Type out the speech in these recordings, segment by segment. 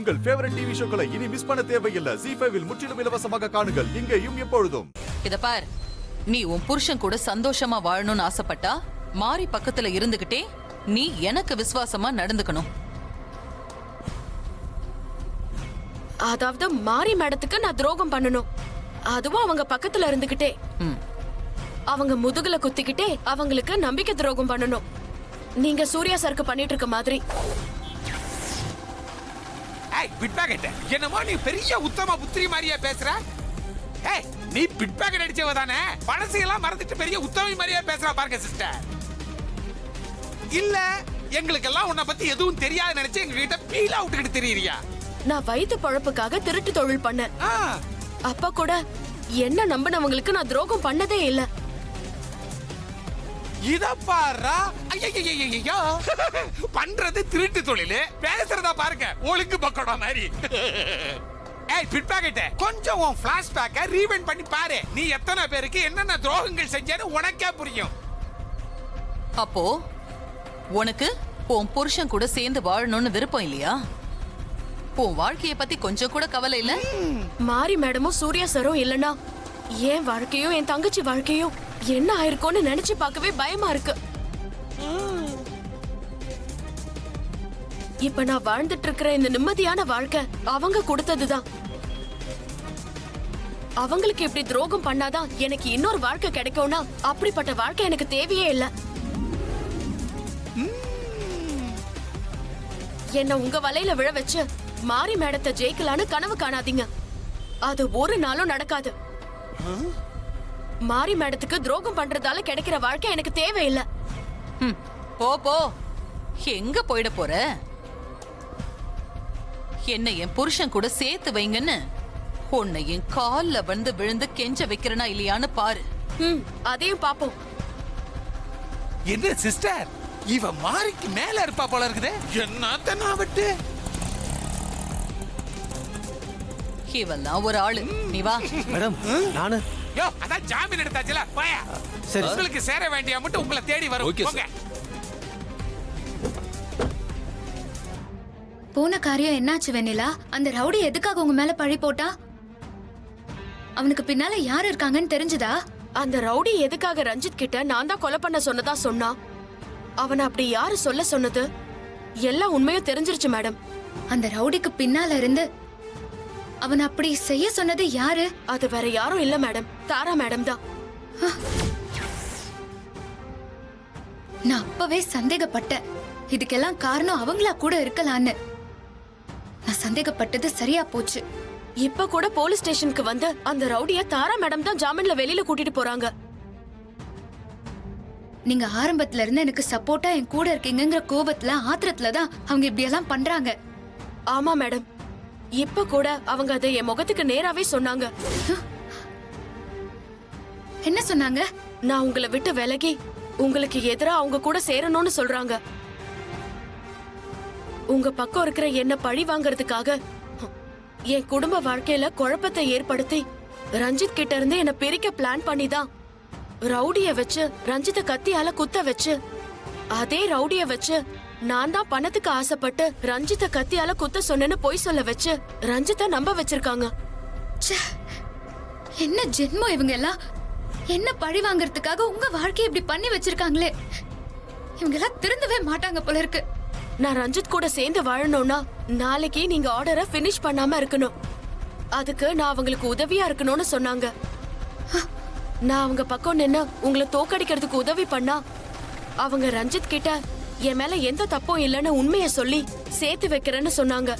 உங்கள் favourite TV ஷோக்களை இனி miss பண்ண தேவையில்லை. ZEE5 இல் முற்றிலும் இலவசமாக காணுங்கள். இங்கேயும் எப்பொழுதும். இத பார், நீ உன் புருஷன் கூட சந்தோஷமா வாழணும்னு ஆசைப்பட்டா மாறி பக்கத்துல இருந்துகிட்டே நீ எனக்கு விசுவாசமா நடந்துக்கணும். அதாவது மாறி மேடத்துக்கு நான் துரோகம் பண்ணணும், அதுவும் அவங்க பக்கத்துல இருந்துகிட்டே அவங்க முதுகுல குத்திக்கிட்டே அவங்களுக்கு நம்பிக்கை துரோகம் பண்ணணும். நீங்க சூர்யா சருக்கு பண்ணிட்டு இருக்க மாதிரி. என்னமோ நீ பெரிய உத்தம புத்திரி மாதிரியா பேசுற? நீ பிட் பாக்கெட் அடிச்சவ தானே, பழசையெல்லாம் மறந்துட்டு பெரிய உத்தமி மாதிரியா பேசுறா பாருங்க சிஸ்டர். இல்ல எங்களுக்கெல்லாம் உன்னை பத்தி எதுவும் தெரியாது நினைச்சு எங்க கிட்ட பீலா விட்டுக்கிட்டு தெரியுறியா? நான் வயிற்று பழப்புக்காக திருட்டு தொழில் பண்ணேன். அப்பா கூட என்ன நம்பினவங்களுக்கு நான் துரோகம் பண்ணதே இல்ல. இத பாரா, ஐயோ பண்றது திருட்டு தொழில், பேசுறதா பாருங்க ஒழுங்கு பக்கோடா மாதிரி. ஏய் பிட் பாக்கெட், கொஞ்சம் உன் ஃபிளாஷ்பேக்க ரீவைண்ட் பண்ணி பாரு. நீ எத்தனை பேருக்கு என்னென்ன துரோகங்கள் செஞ்சேன்னு உனக்கே புரியும். அப்போ உனக்கு உன் புருஷன் கூட சேர்ந்து வாழணும்னு விருப்பம் இல்லையா? உன் வாழ்க்கைய பத்தி கொஞ்சம் கூட கவலை இல்ல? மாரி மேடமும் சூர்யா சரும் இல்லனா என் வாழ்க்கையும் என் தங்கச்சி வாழ்க்கையும் என்ன ஆயிருக்கும்னு நினைச்சு பார்க்கவே பயமா இருக்கு. இப்ப நான் வாழ்ந்துட்டு இருக்கிற இந்த நிம்மதியான வாழ்க்கை அவங்க கொடுத்ததுதான். அவங்களுக்கு இப்படி துரோகம் பண்ணாதான் எனக்கு இன்னொரு வாழ்க்கை கிடைக்கும்னா அப்படிப்பட்ட வாழ்க்கை எனக்கு தேவையே இல்ல. என்ன உங்க வலையில விழ வச்சு மாரி மேடத்தை ஜெயிக்கலான்னு கனவு காணாதீங்க. அது ஒரு நாளும் நடக்காது. மாரி மேடத்துக்கு துரோகம் பண்றதால கிடைக்கிற வாழ்க்கை எனக்கு தேவையில்லை. போ போ, எங்க போயிட போற? என்ன என் புருஷன் கூட சேர்த்து வைங்கன்னு உன்னை என் கால்ல வந்து விழுந்து கெஞ்ச வைக்கிறனா இல்லையான்னு பாரு. அதையும் பாப்போம். என்ன சிஸ்டர், இவ மாரிக்கு மேல இருப்பா போல இருக்குது. என்ன விட்டு இவெல்லாம் ஒரு ஆளு. நீ வா மேடம். நானு யோ அதான் ஜாமீன் எடுத்தாச்சுல, போயா. சரி, உங்களுக்கு சேர வேண்டிய மட்டும் உங்களை தேடி வரும். போங்க. போன காரியம் என்னாச்சு வெண்ணிலா? அந்த ரவுடி எதுக்காக உங்க மேல பழி போட்டா? அவனுக்கு பின்னால யார் இருக்காங்கன்னு தெரிஞ்சதா? அந்த ரவுடி எதுக்காக ரஞ்சித் கிட்ட நான் தான் கொலை பண்ண சொன்னதா சொன்னா. அவனை அப்படி யாரு சொல்ல சொன்னது? எல்லாம் உண்மையும் தெரிஞ்சிருச்சு மேடம். அந்த ரவுடிக்கு பின்னால இருந்து அவன் அப்படி செய்ய சொன்னது யாரு? அது வேற யாரும் இல்ல மேடம், தாரா மேடம் தான். நான் அப்பவே சந்தேகப்பட்டேன். இதுக்கெல்லாம் காரணம் அவங்களா கூட இருக்கலான்னு. நான் சந்தேகப்பட்டது சரியா போச்சு. இப்ப கூட போலீஸ் ஸ்டேஷனுக்கு வந்து அந்த ரவுடிய தாரா மேடம் தான் ஜாமீன்ல வெளியில கூட்டிட்டு போறாங்க. நீங்க ஆரம்பத்துல இருந்து எனக்கு சப்போர்ட்டா என் கூட இருக்கீங்கிற கோபத்துல ஆத்திரத்துல தான் அவங்க இப்படி எல்லாம் பண்றாங்க. ஆமா மேடம், இப்ப கூட அவங்க அதை என் முகத்துக்கு நேராவே சொன்னாங்க. என்ன சொன்னாங்க? நான் உங்களை விட்டு விலகி உங்களுக்கு எதிரா அவங்க கூட சேரணும்னு சொல்றாங்க. உங்க பக்கம் இருக்கிற என்ன பழி வாங்கறதுக்காக என் குடும்ப வாழ்க்கையில குழப்பத்தை ஏற்படுத்தி ரஞ்சித் கிட்ட இருந்து என்ன பிரிக்க பிளான் பண்ணிதான் ரவுடிய வச்சு ரஞ்சித கத்தியால குத்த வச்சு அதே ரவுடிய வச்சு நான் தான் பணத்துக்கு ஆசைப்பட்டு ரஞ்சித கத்தியால குத்த சொன்னேன்னு பொய் சொல்ல வச்சு ரஞ்சித நம்ப வச்சிருக்காங்க. என்ன ஜென்மம் இவங்க எல்லாம்! என்ன பழி வாங்கறதுக்காக உங்க வாழ்க்கையை இப்படி பண்ணி வச்சிருக்காங்களே! இவங்க எல்லாம் திருந்தவே மாட்டாங்க போல இருக்கு. நான் ரஞ்சித் கூட சேர்ந்து வாழணும்னா நாளைக்கு நீங்க ஆர்டரை பினிஷ் பண்ணாம இருக்கணும். அதுக்கு நான் அவங்களுக்கு உதவியா இருக்கணும்னு சொன்னாங்க. நான் அவங்க பக்கம் நின்னு உங்களை தோக்கடிக்கிறதுக்கு உதவி பண்ணா அவங்க ரஞ்சித் கிட்ட என் மேல எந்த தப்பும் இல்லைன்னு உண்மையை சொல்லி சேர்த்து வைக்கிறேன்னு சொன்னாங்க.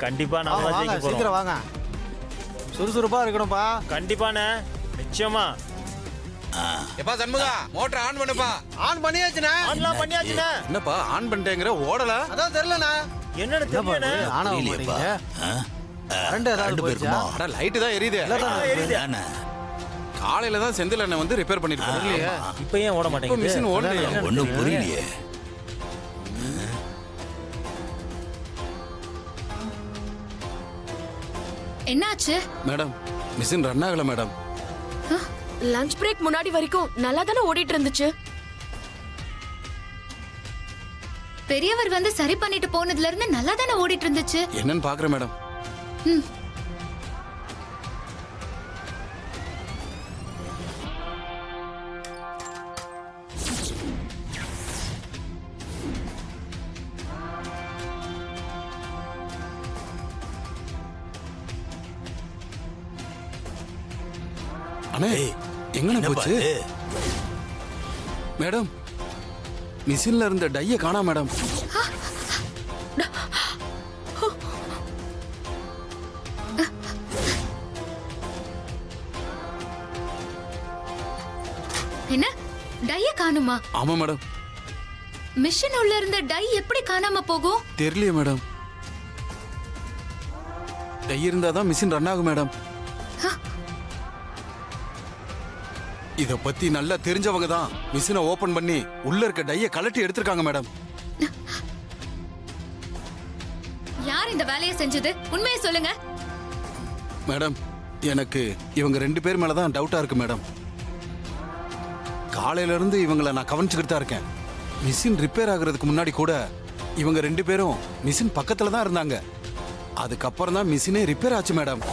கண்டிப்பா நாம ஜெயிக்க போறோம். வாங்க, சுறுசுறுப்பா இருக்கணும்பா. கண்டிப்பாண்ணே, நிச்சயமா. எப்பா சண்முகா, மோட்டர் ஆன் பண்ணுப்பா. ஆன் பண்ணியாச்சுண்ணே. ஆன்லாம் பண்ணியாச்சுண்ணே. என்னப்பா ஆன் பண்ணிட்டேங்கற ஓடல? அதான் தெரியலண்ணே. என்னன்னு தெரியலண்ணே. ஆனா வரீங்க. கரண்ட் ஏதாவது போயிடுச்சா? அட லைட் தான் எரியுது. எரியுது. காலையில தான் செந்தில் அண்ணன் வந்து ரிப்பேர் பண்ணிட்டு போறாரு. இப்போ ஏன் ஓட மாட்டேங்குது? இப்போ மிஷின் ஓடலையே. ஒண்ணும் புரியலையே. என்னாச்சு மேடம்? மிஷின் ரன் ஆகல மேடம். லஞ்ச் பிரேக் முன்னாடி வரைக்கும் நல்லா தானே ஓடிட்டு இருந்துச்சு. பெரியவர் வந்து சரி பண்ணிட்டு போனதுல இருந்து நல்லா தானே ஓடிட்டு இருந்துச்சு. என்னன்னு பாக்குறேன் மேடம். ம். அண்ணே எங்கண்ணே போச்சு? மேடம் மிஷின்ல இருந்த டைய காணா மேடம். என்ன டைய காணுமா? ஆமா மேடம். மிஷின் உள்ள இருந்த டை எப்படி காணாம போகும்? தெரியலையே மேடம். டை இருந்தாதான் மிஷின் ரன் ஆகும் மேடம். இத பத்தி நல்லா தெரிஞ்சவங்க தான் மிஷினை ஓபன் பண்ணி உள்ள இருக்க டைய கலட்டி எடுத்திருக்காங்க மேடம். யார் இந்த வேலையை செஞ்சது? உண்மையை சொல்லுங்க. மேடம் எனக்கு இவங்க 2 பேர் மேலதான் டவுட்டா இருக்கு மேடம். காலையில இருந்து இவங்கள நான் கவனிச்சுக்கிட்டு தான் இருக்கேன். மிஷின் ரிப்பேர் ஆகுறதுக்கு முன்னாடி கூட இவங்க 2 பேரும் மிஷின் பக்கத்துல தான் இருந்தாங்க. அதுக்கப்புறம் தான் மிஷினே ரிப்பேர் ஆச்சு மேடம்.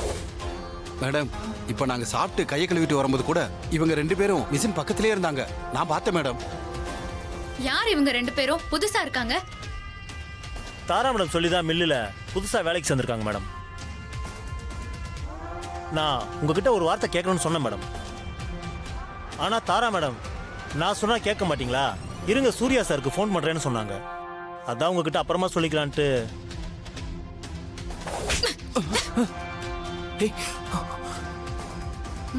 மேடம் இப்ப நாங்க சாப்பிட்டு கையை கழுவிட்டு வரும்போது கூட இவங்க 2 பேரும் மிஷின் பக்கத்திலே இருந்தாங்க. நான் பார்த்தேன் மேடம். யார் இவங்க 2 பேரும்? புதுசா இருக்காங்க. தாரா மேடம் சொல்லிதான் மில்லுல புதுசா வேலைக்கு சேர்ந்திருக்காங்க மேடம். நான் உங்ககிட்ட ஒரு வார்த்தை கேட்கணும்னு சொன்னேன் மேடம். ஆனா தாரா மேடம் நான் சொன்னா கேட்க மாட்டீங்களா? இருங்க சூர்யா சாருக்கு ஃபோன் பண்றேன்னு சொன்னாங்க. அதான் உங்ககிட்ட அப்புறமா சொல்லிக்கலான்ட்டு.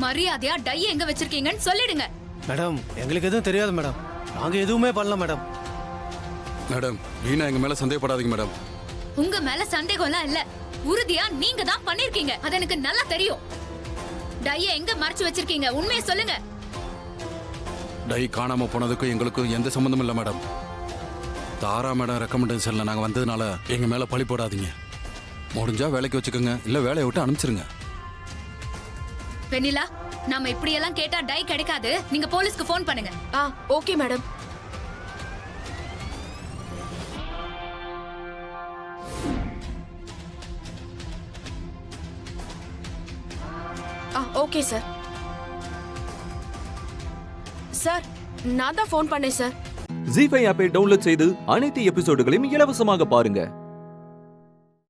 மரியாதையா டை எங்க வச்சிருக்கீங்கன்னு சொல்லிடுங்க. மேடம் எங்களுக்கு எதுவும் தெரியாது மேடம். நாங்க எதுவுமே பண்ணல மேடம். மேடம் வீணா எங்க மேல சந்தேகப்படாதீங்க மேடம். உங்க மேல சந்தேகம்லாம் இல்ல. உறுதியா நீங்க தான் பண்ணிருக்கீங்க. அது எனக்கு நல்லா தெரியும். டைய எங்க மறைச்சு வச்சிருக்கீங்க? உண்மையை சொல்லுங்க. டை காணாம போனதுக்கும் எங்களுக்கும் எந்த சம்பந்தமும் இல்லை மேடம். தாரா மேடம் ரெக்கமெண்டேஷன்ல நாங்க வந்ததுனால எங்க மேல பழி போடாதீங்க. முடிஞ்சா வேலைக்கு வச்சுக்கோங்க, இல்ல வேலையை விட்டு அனுப்பிச்சிருங்க. வெண்ணிலா, நாம இப்படி எல்லாம் கேட்டா டை கிடைக்காது. நீங்க போலீஸ்க்கு ஃபோன் பண்ணுங்க. Okay madam. Okay sir. Sir நான் தான் ஃபோன் பண்ணேன் சார். ஜீ5 ஆப்பை டவுன்லோட் செய்து அனைத்து எபிசோடுகளையும் இலவசமாக பாருங்க.